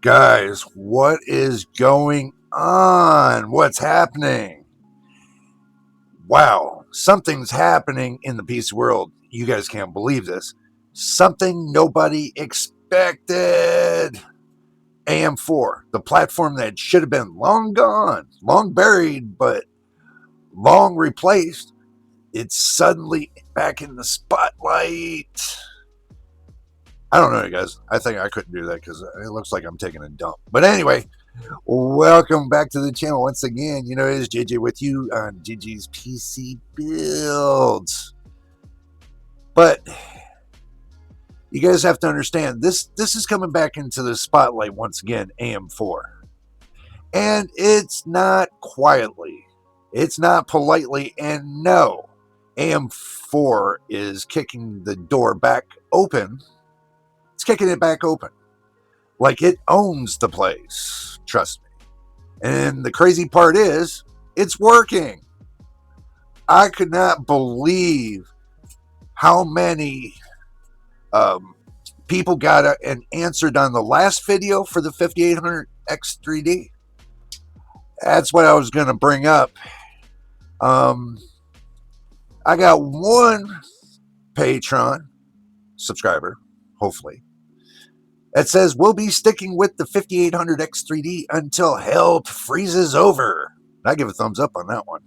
Guys, what is going on? What's happening? Wow, something's happening in the PC world. You guys can't believe this. Something nobody expected. AM4, the platform that should have been long gone, long buried, but long replaced, it's suddenly back in the spotlight. I don't know, you guys. I think I couldn't do that because it looks like I'm taking a dump. But anyway, welcome back to the channel once again. You know, it is JJ with you on JJ's PC Builds. But you guys have to understand, this is coming back into the spotlight once again, AM4. And it's not quietly. It's not politely. And no, AM4 is kicking the door back open. It's kicking it back open. Like it owns the place. Trust me. And the crazy part is, it's working. I could not believe how many people got an answered on the last video for the 5800X3D. That's what I was going to bring up. I got one Patreon subscriber, hopefully, that says we'll be sticking with the 5800X3D until hell freezes over. I give a thumbs up on that one.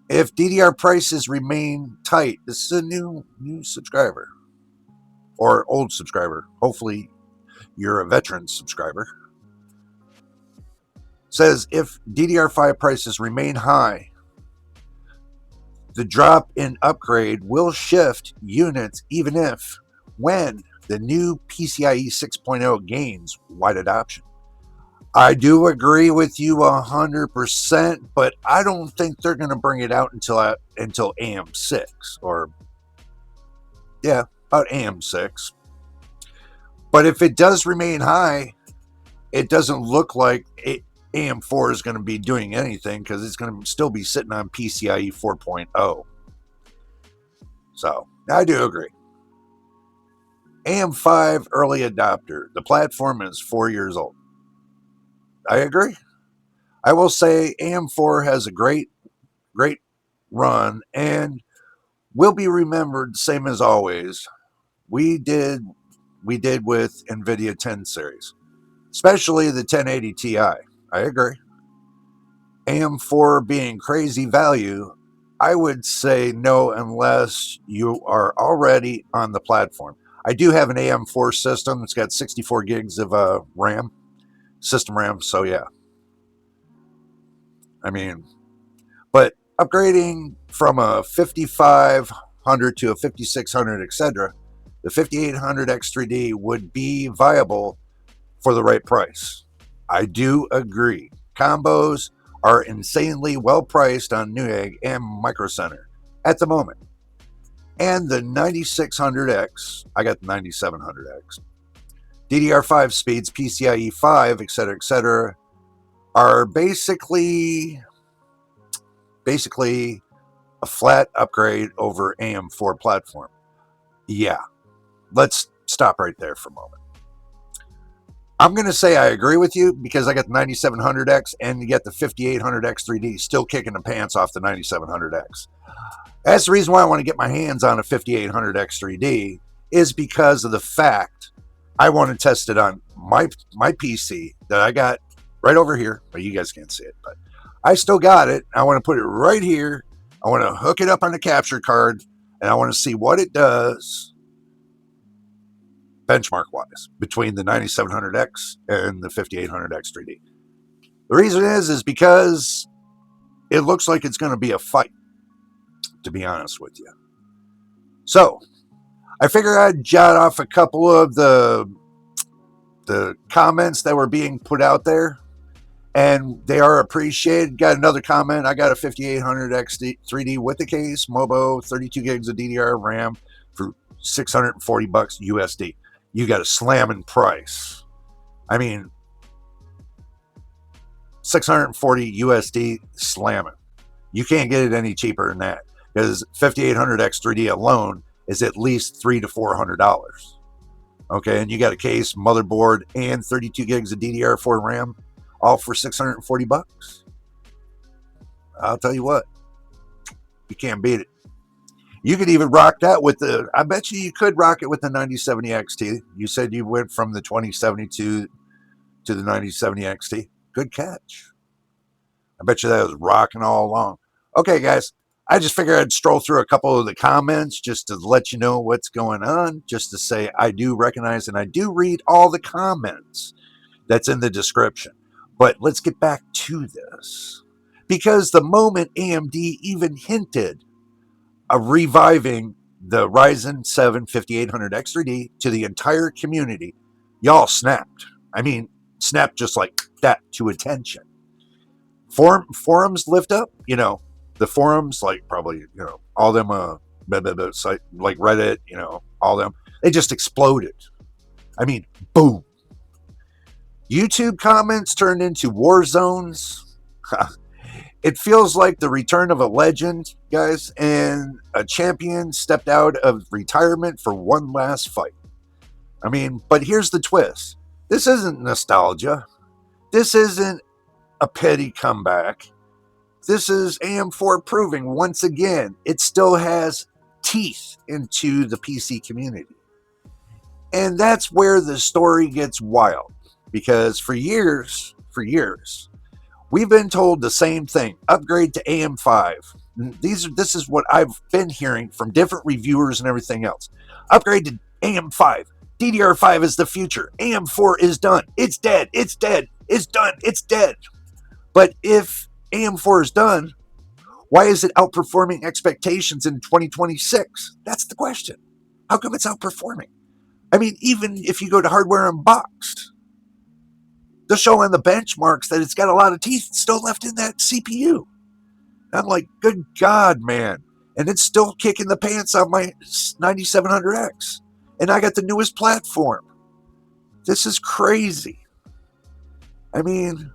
If DDR prices remain tight, this is a new subscriber or old subscriber. Hopefully you're a veteran subscriber. Says if DDR5 prices remain high, the drop in upgrade will shift units even if when the new PCIe 6.0 gains wide adoption. I do agree with you 100%, but I don't think they're going to bring it out until AM6 or about AM6. But if it does remain high, it doesn't look like AM4 is going to be doing anything because it's going to still be sitting on PCIe 4.0. So I do agree. AM5 early adopter. The platform is 4 years old. I agree. I will say AM4 has a great run and will be remembered same as always. We did with NVIDIA 10 series, especially the 1080 Ti. I agree. AM4 being crazy value, I would say no unless you are already on the platform. I do have an AM4 system. It's got 64 gigs of RAM, system RAM, so yeah. I mean, but upgrading from a 5500 to a 5600, etc., the 5800X3D would be viable for the right price. I do agree. Combos are insanely well priced on Newegg and Micro Center at the moment. And the 9600X, I got the 9700X. DDR5 speeds, PCIe 5, etc., are basically a flat upgrade over AM4 platform. Yeah, let's stop right there for a moment. I'm going to say I agree with you because I got the 9700X and you get the 5800X3D still kicking the pants off the 9700X. That's the reason why I want to get my hands on a 5800X3D is because of the fact I want to test it on my PC that I got right over here, but you guys can't see it, but I still got it. I want to put it right here. I want to hook it up on the capture card and I want to see what it does benchmark wise between the 9700X and the 5800X3D. The reason is because it looks like it's going to be a fight, to be honest with you. So I figured I'd jot off a couple of the comments that were being put out there, and they are appreciated. Got another comment. I got a 5800X3D with the case, Mobo, 32 gigs of DDR RAM for $640 USD. You got a slamming price. I mean, 640 USD slamming. You can't get it any cheaper than that because 5800X3D alone is at least $300 to $400. Okay, and you got a case, motherboard, and 32 gigs of DDR4 RAM, all for $640. I'll tell you what, you can't beat it. You could even rock that with the, I bet you could rock it with the 9070 XT. You said you went from the 2072 to the 9070 XT. Good catch. I bet you that was rocking all along. Okay, guys, I just figured I'd stroll through a couple of the comments just to let you know what's going on, just to say I do recognize and I do read all the comments that's in the description. But let's get back to this. Because the moment AMD even hinted of reviving the Ryzen 7 5800X3D to the entire community, y'all snapped. I mean, snapped just like that to attention. Forums lift up, the forums, like probably, all them, site, like Reddit, all them, they just exploded. I mean, boom. YouTube comments turned into war zones. It feels like the return of a legend, guys, and a champion stepped out of retirement for one last fight. I mean, but here's the twist. This isn't nostalgia. This isn't a petty comeback. This is AM4 proving once again it still has teeth into the PC community. And that's where the story gets wild. Because for years, we've been told the same thing. Upgrade to AM5. This is what I've been hearing from different reviewers and everything else. Upgrade to AM5. DDR5 is the future. AM4 is done. It's dead. It's dead. It's done. It's dead. But if AM4 is done, why is it outperforming expectations in 2026? That's the question. How come it's outperforming? I mean, even if you go to Hardware Unboxed, they'll show on the benchmarks that it's got a lot of teeth still left in that CPU. I'm like, good God, man. And it's still kicking the pants on my 9700X. And I got the newest platform. This is crazy. I mean,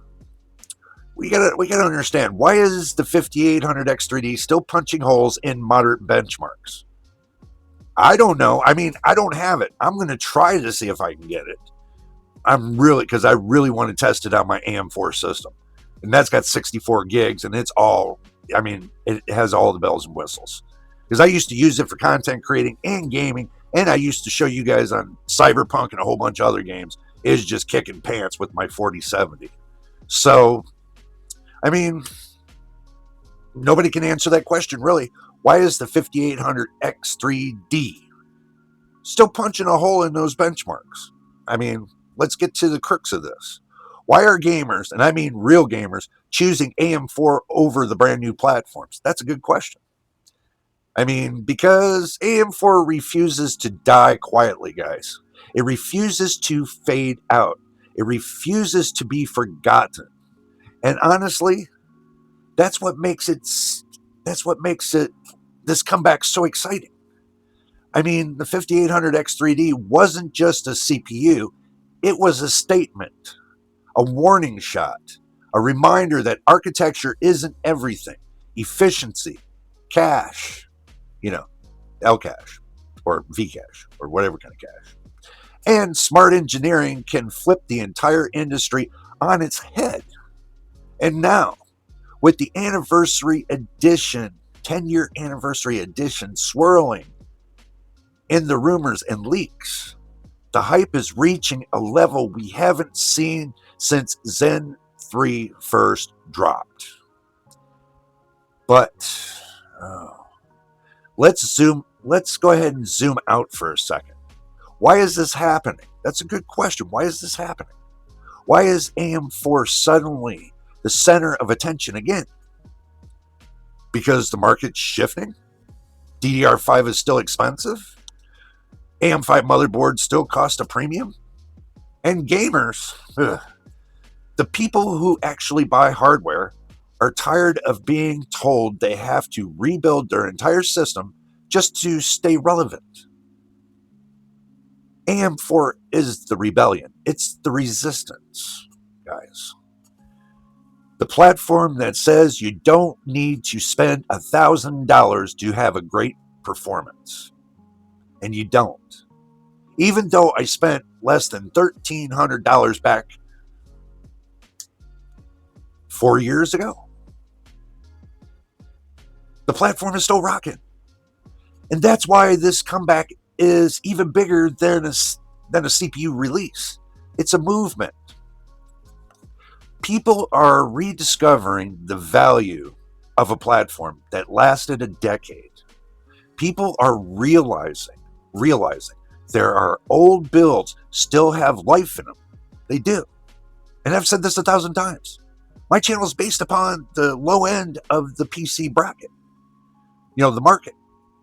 we gotta understand, why is the 5800X3D still punching holes in moderate benchmarks? I don't know. I mean, I don't have it. I'm going to try to see if I can get it. Because I really want to test it on my AM4 system. And that's got 64 gigs, and it's all, I mean, it has all the bells and whistles. Because I used to use it for content creating and gaming, and I used to show you guys on Cyberpunk and a whole bunch of other games, is just kicking pants with my 4070. So, I mean, nobody can answer that question, really. Why is the 5800X3D still punching a hole in those benchmarks? I mean, let's get to the crux of this. Why are gamers, and I mean real gamers, choosing AM4 over the brand new platforms? That's a good question. I mean, because AM4 refuses to die quietly, guys. It refuses to fade out. It refuses to be forgotten. And honestly, that's what makes it this comeback so exciting. I mean, the 5800X3D wasn't just a CPU, it was a statement, a warning shot, a reminder that architecture isn't everything. Efficiency, cache, L-cache, or V-cache, or whatever kind of cache. And smart engineering can flip the entire industry on its head. And now, with the anniversary edition, 10-year anniversary edition swirling in the rumors and leaks, the hype is reaching a level we haven't seen since Zen 3 first dropped. But let's go ahead and zoom out for a second. Why is this happening? That's a good question. Why is this happening? Why is AM4 suddenly the center of attention again? Because the market's shifting? DDR5 is still expensive? AM5 motherboards still cost a premium? And gamers, the people who actually buy hardware, are tired of being told they have to rebuild their entire system just to stay relevant. AM4 is the rebellion. It's the resistance, guys. The platform that says you don't need to spend $1,000 to have a great performance. And you don't. Even though I spent less than $1,300 back 4 years ago, the platform is still rocking. And that's why this comeback is even bigger than a CPU release. It's a movement. People are rediscovering the value of a platform that lasted a decade. People are realizing there are old builds still have life in them. They do. And I've said this 1,000 times. My channel is based upon the low end of the PC bracket. The market.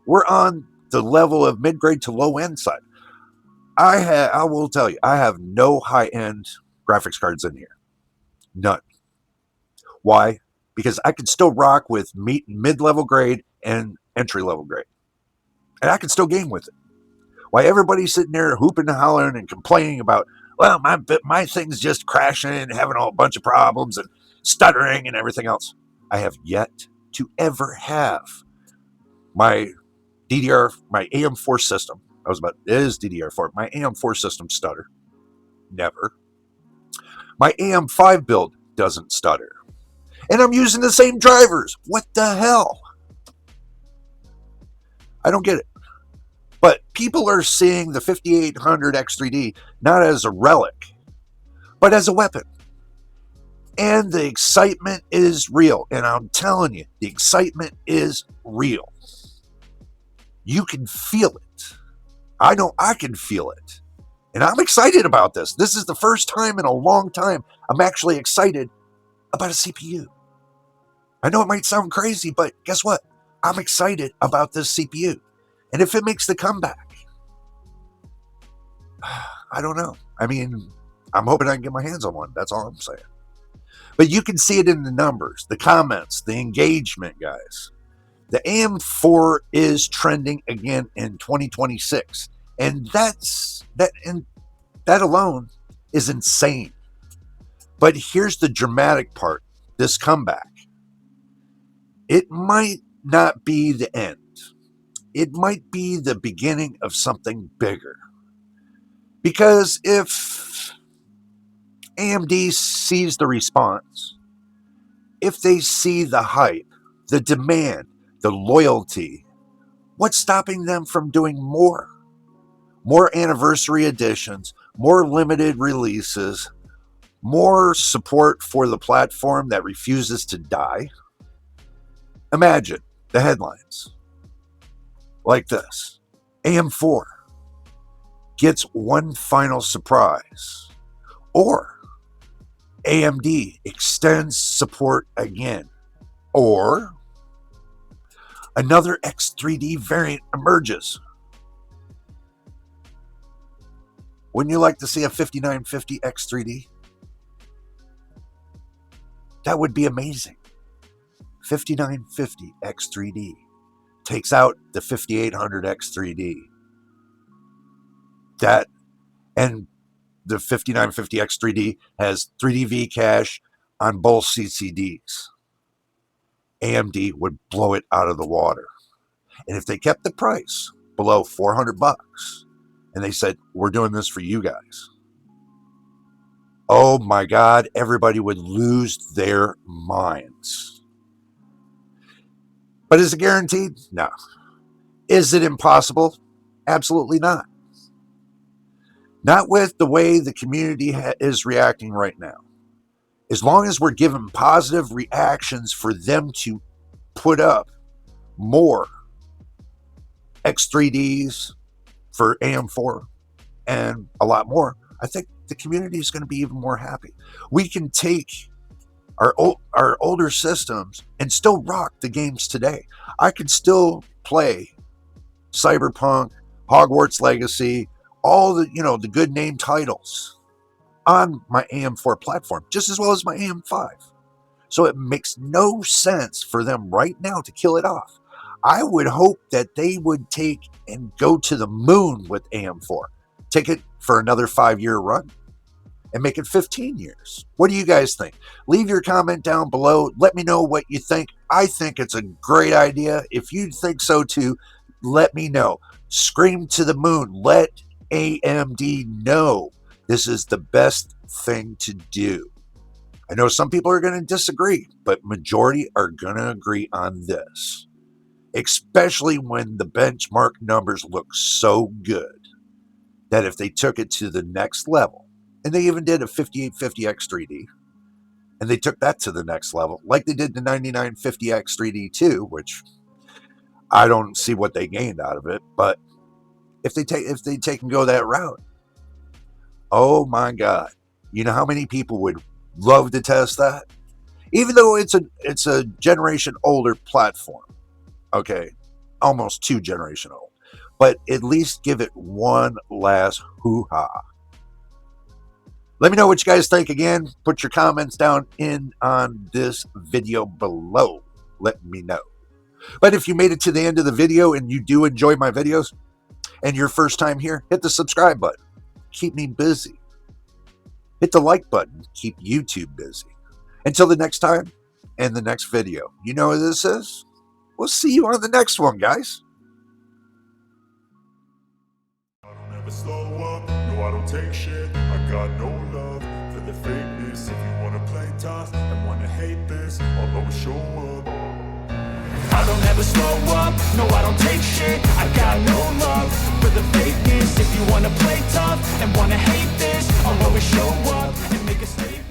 We're on the level of mid-grade to low-end side. I will tell you, I have no high-end graphics cards in here. None. Why? Because I can still rock with mid-level grade and entry-level grade. And I can still game with it. Why everybody's sitting there hooping and hollering and complaining about, well, my thing's just crashing and having a bunch of problems and stuttering and everything else. I have yet to ever have my AM4 system. It is DDR4. My AM4 system stutter. Never. My AM5 build doesn't stutter. And I'm using the same drivers. What the hell? I don't get it. But people are seeing the 5800 X3D not as a relic, but as a weapon. And the excitement is real. And I'm telling you, the excitement is real. You can feel it. I know I can feel it. And I'm excited about this. This is the first time in a long time I'm actually excited about a CPU. I know it might sound crazy, but guess what? I'm excited about this CPU. And if it makes the comeback, I don't know. I mean, I'm hoping I can get my hands on one. That's all I'm saying. But you can see it in the numbers, the comments, the engagement, guys. The AM4 is trending again in 2026. And that alone is insane. But here's the dramatic part, this comeback. It might not be the end. It might be the beginning of something bigger. Because if AMD sees the response, if they see the hype, the demand, the loyalty, what's stopping them from doing more? More anniversary editions, more limited releases, more support for the platform that refuses to die? Imagine the headlines like this. AM4 gets one final surprise. Or AMD extends support again. Or another X3D variant emerges. Wouldn't you like to see a 5950 X3D? That would be amazing. 5950 X3D takes out the 5800 X3D. That, and the 5950 X3D has 3D V cache on both CCDs. AMD would blow it out of the water. And if they kept the price below $400 and they said, we're doing this for you guys, oh my God, everybody would lose their minds. But is it guaranteed? No. Is it impossible? Absolutely not. Not with the way the community is reacting right now. As long as we're given positive reactions for them to put up more X3Ds for AM4 and a lot more, I think the community is going to be even more happy. We can take our older systems and still rock the games today. I can still play Cyberpunk, Hogwarts Legacy, all the good name titles on my AM4 platform, just as well as my AM5. So it makes no sense for them right now to kill it off. I would hope that they would take and go to the moon with AM4. Take it for another 5-year run and make it 15 years. What do you guys think? Leave your comment down below. Let me know what you think. I think it's a great idea. If you think so too, let me know. Scream to the moon. Let AMD know this is the best thing to do. I know some people are going to disagree, but majority are going to agree on this, especially when the benchmark numbers look so good that if they took it to the next level, and they even did a 5850X 3D, and they took that to the next level, like they did the 9950X 3D too, which I don't see what they gained out of it, but if they take and go that route, oh my God, you know how many people would love to test that? Even though it's a generation older platform, okay, almost 2 generation old, but at least give it one last hoo-ha. Let me know what you guys think. Again, put your comments down in on this video below. Let me know. But if you made it to the end of the video and you do enjoy my videos and your first time here, hit the subscribe button. Keep me busy. Hit the like button. Keep YouTube busy. Until the next time and the next video. You know what this is? We'll see you on the next one, guys. I don't ever slow up, no I don't take shit. I got no love for the fakeness. If you wanna play tough and wanna hate this, I'll always show up. I don't ever slow up, no I don't take shit. I got no love for the fakeness. If you wanna play tough and wanna hate this, I'll always show up and make a statement.